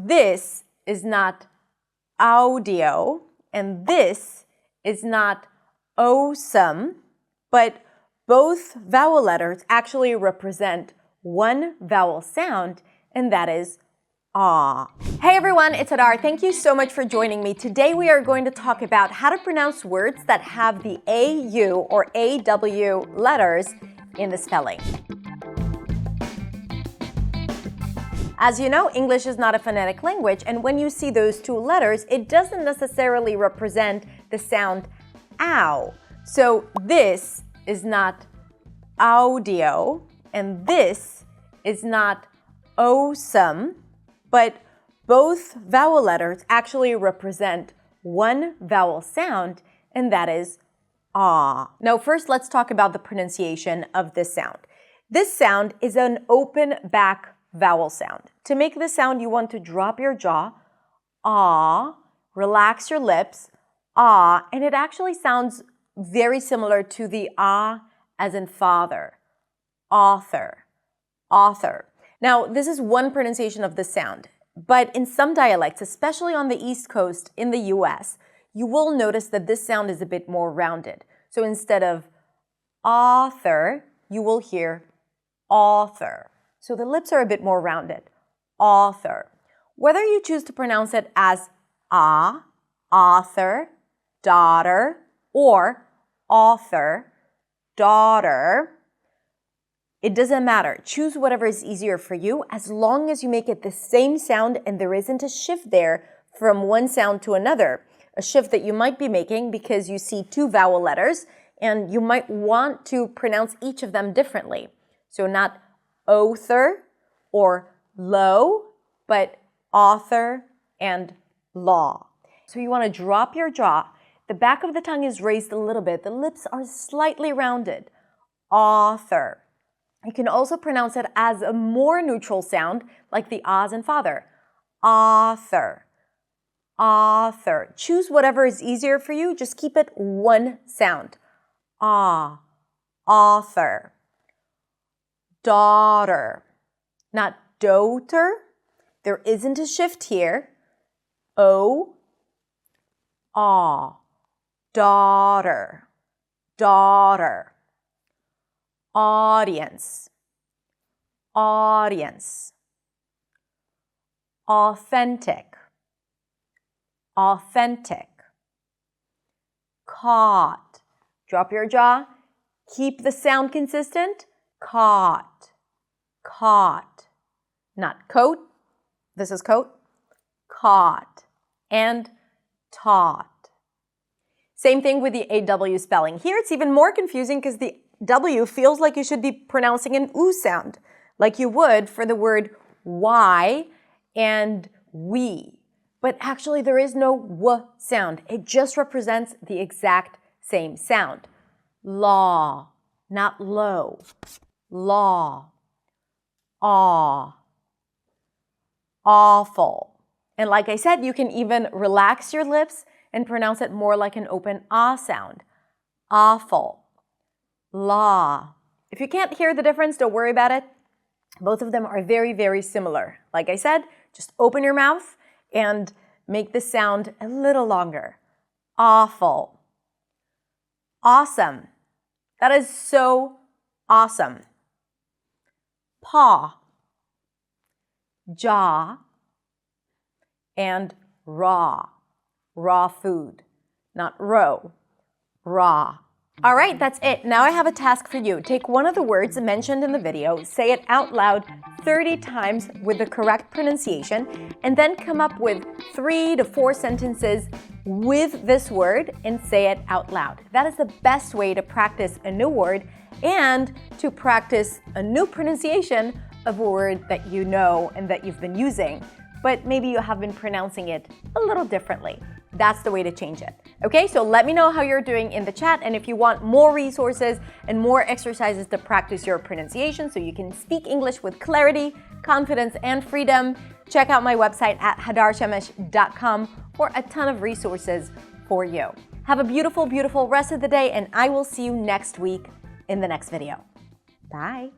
this is not audio, and this is not awesome, but both vowel letters actually represent one vowel sound, and that is ah. Hey everyone, it's Hadar. Thank you so much for joining me. Today we are going to talk about how to pronounce words that have the AU or AW letters in the spelling. As you know, English is not a phonetic language, and when you see those two letters, it doesn't necessarily represent the sound ow. So this is not audio, and this is not awesome, but both vowel letters actually represent one vowel sound, and that is ah. Now first, let's talk about the pronunciation of this sound. This sound is an open back vowel sound. To make this sound, you want to drop your jaw, ah, relax your lips, ah, and it actually sounds very similar to the ah as in father, author, author. Now, this is one pronunciation of this sound, but in some dialects, especially on the East Coast in the US, you will notice that this sound is a bit more rounded. So instead of author, you will hear author. So the lips are a bit more rounded. Author. Whether you choose to pronounce it as ah, author, daughter, or author, daughter, it doesn't matter. Choose whatever is easier for you as long as you make it the same sound and there isn't a shift there from one sound to another. A shift that you might be making because you see two vowel letters and you might want to pronounce each of them differently. So not author or low, but author and law. So you want to drop your jaw. The back of the tongue is raised a little bit. The lips are slightly rounded. Author. You can also pronounce it as a more neutral sound, like the ahs in father. Author. Author. Choose whatever is easier for you. Just keep it one sound. Ah. Author. Daughter. Not daughter. There isn't a shift here. O. Ah. Daughter. Daughter. Audience. Audience. Authentic. Authentic. Caught. Drop your jaw. Keep the sound consistent. Caught. Caught. Not coat. This is coat. Caught. And taught. Same thing with the AW spelling. Here it's even more confusing because the W feels like you should be pronouncing an oo sound, like you would for the word why and we. But actually there is no w sound. It just represents the exact same sound. Law, not low. Law. Aw. Awful. And like I said, you can even relax your lips and pronounce it more like an open ah sound. Awful. Law. If you can't hear the difference, don't worry about it. Both of them are very, very similar. Like I said, just open your mouth and make the sound a little longer. Awful. Awesome. That is so awesome. Paw. Jaw. And raw. Raw food. Not row. Raw. All right, that's it. Now I have a task for you. Take one of the words mentioned in the video, say it out loud 30 times with the correct pronunciation, and then come up with 3 to 4 sentences with this word and say it out loud. That is the best way to practice a new word and to practice a new pronunciation of a word that you know and that you've been using, but maybe you have been pronouncing it a little differently. That's the way to change it. Okay, so let me know how you're doing in the chat, and if you want more resources and more exercises to practice your pronunciation so you can speak English with clarity, confidence, and freedom, check out my website at hadarshamesh.com for a ton of resources for you. Have a beautiful, beautiful rest of the day, and I will see you next week in the next video. Bye.